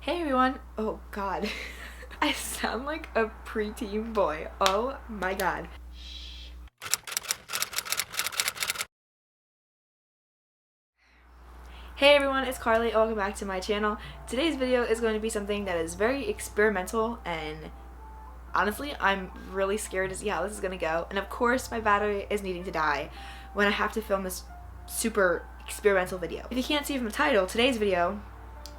Hey everyone! Oh god. I sound like a preteen boy. Oh my god. Hey everyone, it's Carly. Welcome back to my channel. Today's video is going to be something that is very experimental and honestly, I'm really scared to see how this is going to go. And of course, my battery is needing to die when I have to film this super experimental video. If you can't see from the title, today's video,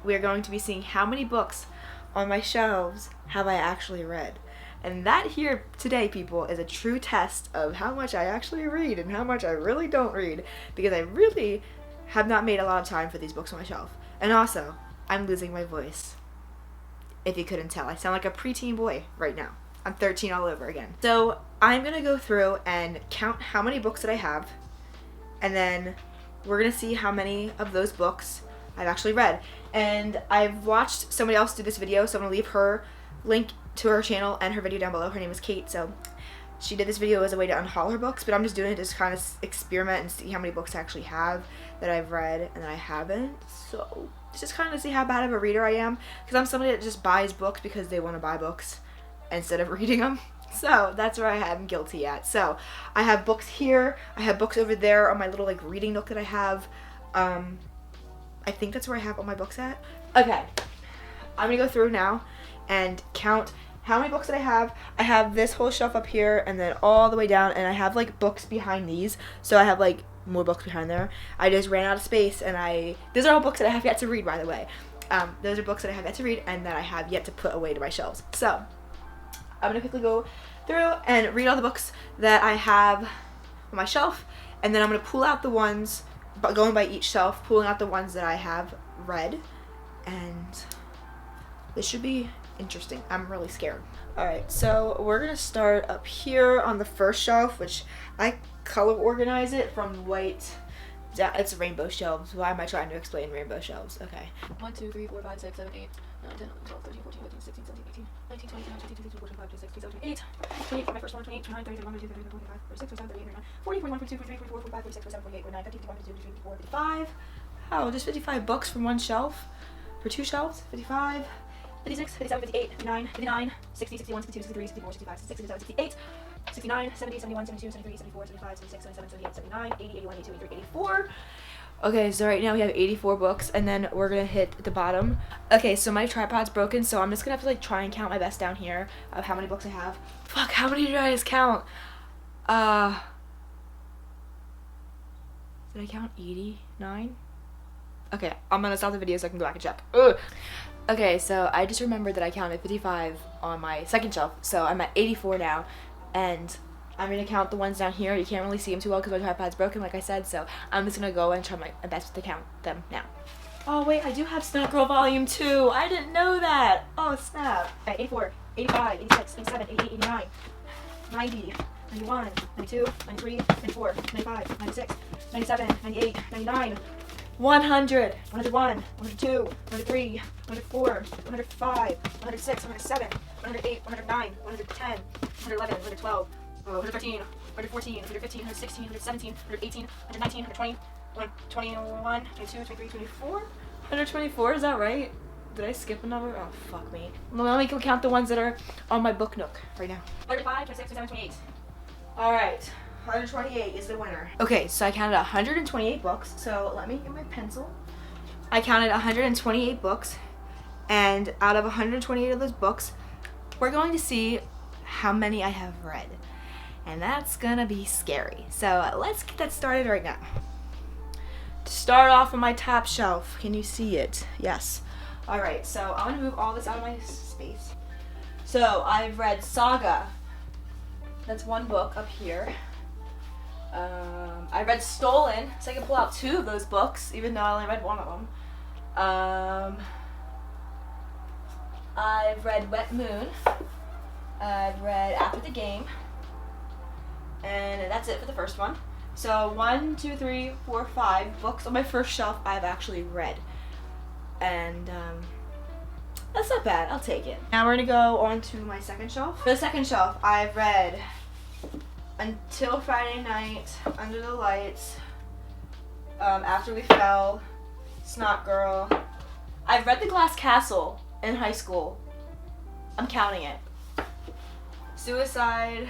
we are going to be seeing how many books on my shelves have I actually read. And that here today, people, is a true test of how much I actually read and how much I really don't read, because I really have not made a lot of time for these books on my shelf. And also, I'm losing my voice. If you couldn't tell, I sound like a preteen boy right now. I'm 13 all over again. So I'm gonna go through and count how many books that I have, and then we're gonna see how many of those books I've actually read. And I've watched somebody else do this video, so I'm gonna leave her link to her channel and her video down below. Her name is Kate, so she did this video as a way to unhaul her books, but I'm just doing it to just kind of experiment and see how many books I actually have that I've read and that I haven't. So it's just kind of to see how bad of a reader I am, because I'm somebody that just buys books because they want to buy books instead of reading them. So that's where I am guilty at. So I have books here, I have books over there on my little like reading nook that I have. I think that's where I have all my books at. Okay, I'm gonna go through now and count how many books that I have. I have this whole shelf up here and then all the way down, and I have like books behind these, so I have like more books behind there. I just ran out of space, and these are all books that I have yet to read, by the way. Those are books that I have yet to read and that I have yet to put away to my shelves. So I'm gonna quickly go through and read all the books that I have on my shelf, and then I'm gonna pull out the ones, but going by each shelf, pulling out the ones that I have read, and this should be interesting. I'm really scared. Alright, so we're gonna start up here on the first shelf, which I color organize it from white down. It's rainbow shelves. Why am I trying to explain rainbow shelves? Okay. 1, 2, 3, 4, 5, 6, 7, 8, 9, 10, 11, 12, 13, 14, 15, 16, 17, 18, 19, 20, 21, 22, 23, 24, 25, 26, 27, 28, 28 for my first one, 28, 29, 30, 31, 32, 33, 34, 35, 36, 37, 38, 39, 40, 41, 42, 43, 44, 45, 46, 47, 48, 49, 50, 51, 52, 53, 54, 55. Oh, just 55 books from one shelf? For two shelves? 55, 56, 57, 58, 59, 59, 60, 61, 62, 63, 64, 65, 66, 67, 68, 69, 70, 71, 72, 73, 74, 75, 76, 77, 78, 79, 80, 81, 82, 83, 84. Okay, so right now we have 84 books, and then we're gonna hit the bottom. Okay, so my tripod's broken, so I'm just gonna have to like try and count my best down here of how many books I have. Fuck, how many did I just count? Did I count 89? Okay, I'm gonna stop the video so I can go back and check. Ugh. Okay, so I just remembered that I counted 55 on my second shelf, so I'm at 84 now, and I'm gonna count the ones down here. You can't really see them too well because my tripod's broken, like I said, so I'm just gonna go and try my best to count them now. Oh wait, I do have Snap Girl Volume 2. I didn't know that. Oh snap. Okay, 84, 85, 86, 87, 88, 89, 90, 91, 92, 93, 94, 95, 96, 97, 98, 99, 100, 101, 102, 103, 104, 105, 106, 107, 108, 109, 110, 111, 112, 113, 114, 115, 116, 117, 118, 119, 120, 121, 22, 23, 24? 124, is that right? Did I skip a number? Oh, fuck me. Well, let me go count the ones that are on my book nook right now. 105, 26, 27, 28. Alright, 128 is the winner. Okay, so I counted 128 books, so let me get my pencil. I counted 128 books, and out of 128 of those books, we're going to see how many I have read. And that's gonna be scary. So let's get that started right now. To start off on my top shelf, can you see it? Yes. Alright, so I'm gonna move all this out of my space. So I've read Saga. That's one book up here. I read Stolen, so I can pull out two of those books, even though I only read one of them. I've read Wet Moon. I've read After the Game. And that's it for the first one. So 1, 2, 3, 4, 5 books on my first shelf I've actually read. And that's not bad, I'll take it. Now we're gonna go on to my second shelf. For the second shelf, I've read Until Friday Night, Under the Lights, After We Fell, Snot Girl. I've read The Glass Castle, in high school. I'm counting it. Suicide,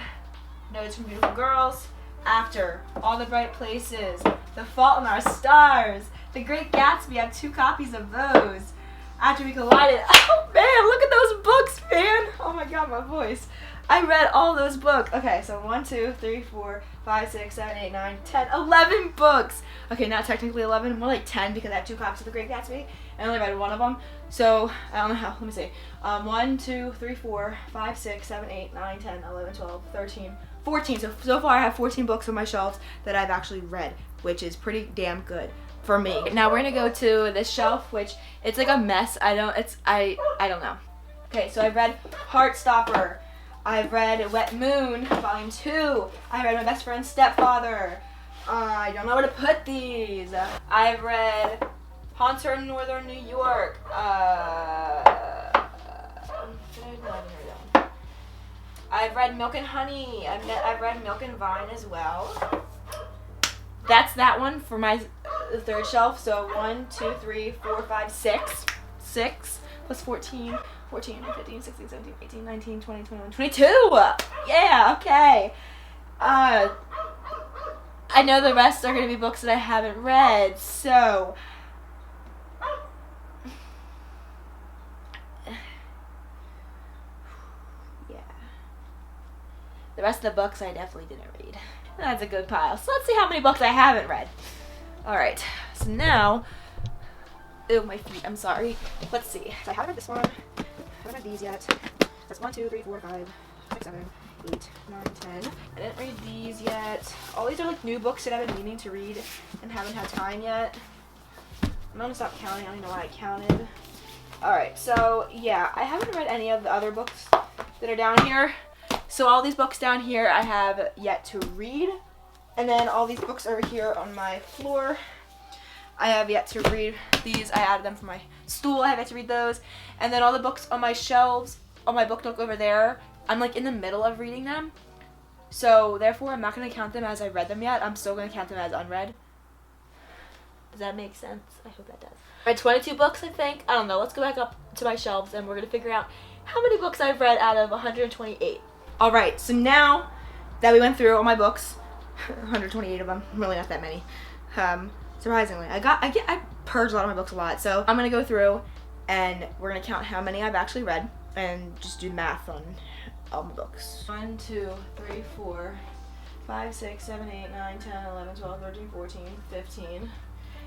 Notes from Beautiful Girls, After, All the Bright Places, The Fault in Our Stars, The Great Gatsby. I have 2 copies of those. After We Collided. Oh man, look at those books, man. Oh my god, my voice. I read all those books. Okay, so 1, 2, 3, 4, 5, 6, 7, 8, 9, 10, 11 books. Okay, not technically 11, more like 10 because I have 2 copies of The Great Gatsby. I only read one of them. So, I don't know how. Let me see. 1, 2, 3, 4, 5, 6, 7, 8, 9, 10, 11, 12, 13, 14. So far I have 14 books on my shelves that I've actually read, which is pretty damn good for me. Now we're gonna go to this shelf, which it's like a mess. I don't know. Okay, so I've read Heartstopper. I've read Wet Moon, Volume 2. I read My Best Friend's Stepfather. I don't know where to put these. I've read Haunter in Northern New York. I've read Milk and Honey. I've read Milk and Vine as well. That's that one for my third shelf. So 1, 2, 3, 4, 5, 6. 6 plus 14. 14, 15, 16, 17, 18, 19, 20, 21, 22! Yeah, okay. I know the rest are going to be books that I haven't read, so... yeah. The rest of the books I definitely didn't read. That's a good pile. So let's see how many books I haven't read. Alright, so now... Ew, my feet, I'm sorry. Let's see. I haven't read this one. I haven't read these yet. That's 1, 2, 3, 4, 5, 6, 7, 8, 9, 10. I didn't read these yet. All these are like new books that I've been meaning to read and haven't had time yet. I'm gonna stop counting. I don't even know why I counted. Alright, so yeah, I haven't read any of the other books that are down here. So all these books down here I have yet to read. And then all these books over here on my floor, I have yet to read. These, I added them for my stool. I have yet to read those. And then all the books on my shelves, on my book nook over there, I'm like in the middle of reading them. So therefore, I'm not going to count them as I read them yet. I'm still going to count them as unread. Does that make sense? I hope that does. I read 22 books, I think. I don't know. Let's go back up to my shelves and we're going to figure out how many books I've read out of 128. Alright, so now that we went through all my books, 128 of them, really not that many. Surprisingly, I purged a lot of my books a lot, so I'm gonna go through and we're gonna count how many I've actually read and just do math on all my books. 1, 2, 3, 4, 5, 6, 7, 8, 9, 10, 11, 12, 13, 14, 15,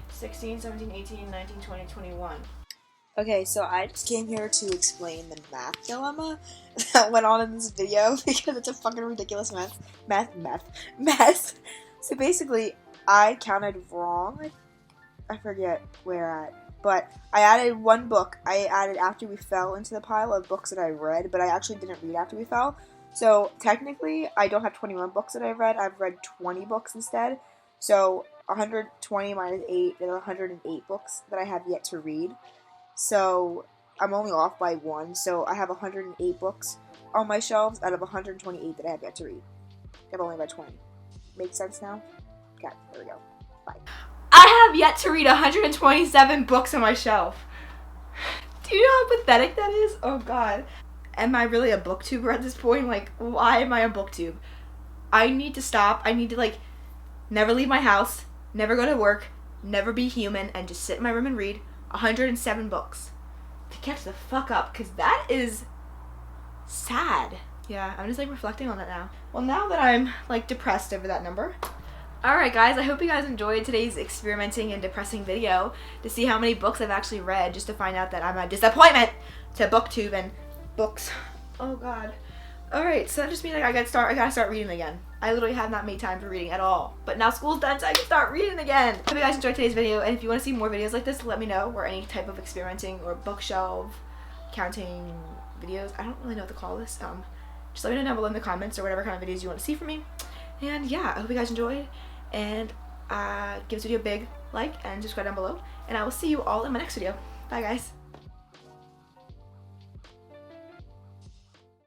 16, 17, 18, 19, 20, 21. Okay, so I just came here to explain the math dilemma that went on in this video because it's a fucking ridiculous mess. So basically, I counted wrong. I forget where at, but I added one book. I added After We Fell into the pile of books that I read, but I actually didn't read After We Fell. So technically, I don't have 21 books that I've read. I've read 20 books instead. So 120 minus 8 is 108 books that I have yet to read. So I'm only off by 1. So I have 108 books on my shelves out of 128 that I have yet to read. I've only read 20. Makes sense now? Okay, there we go. Bye. I have yet to read 127 books on my shelf. Do you know how pathetic that is? Oh god. Am I really a booktuber at this point? Like, why am I a booktube? I need to stop. I need to, like, never leave my house, never go to work, never be human, and just sit in my room and read 107 books. To catch the fuck up, because that is sad. Yeah, I'm just, like, reflecting on it now. Well, now that I'm, like, depressed over that number. Alright guys, I hope you guys enjoyed today's experimenting and depressing video to see how many books I've actually read, just to find out that I'm a disappointment to booktube and books. Oh god. Alright, so that just means like I gotta start reading again. I literally have not made time for reading at all. But now school's done, so I can start reading again. Hope you guys enjoyed today's video, and if you want to see more videos like this, let me know, or any type of experimenting or bookshelf counting videos. I don't really know what to call this. Just let me know down below in the comments or whatever kind of videos you want to see from me. And yeah, I hope you guys enjoyed, and give this video a big like and subscribe down below, and I will see you all in my next video. Bye guys.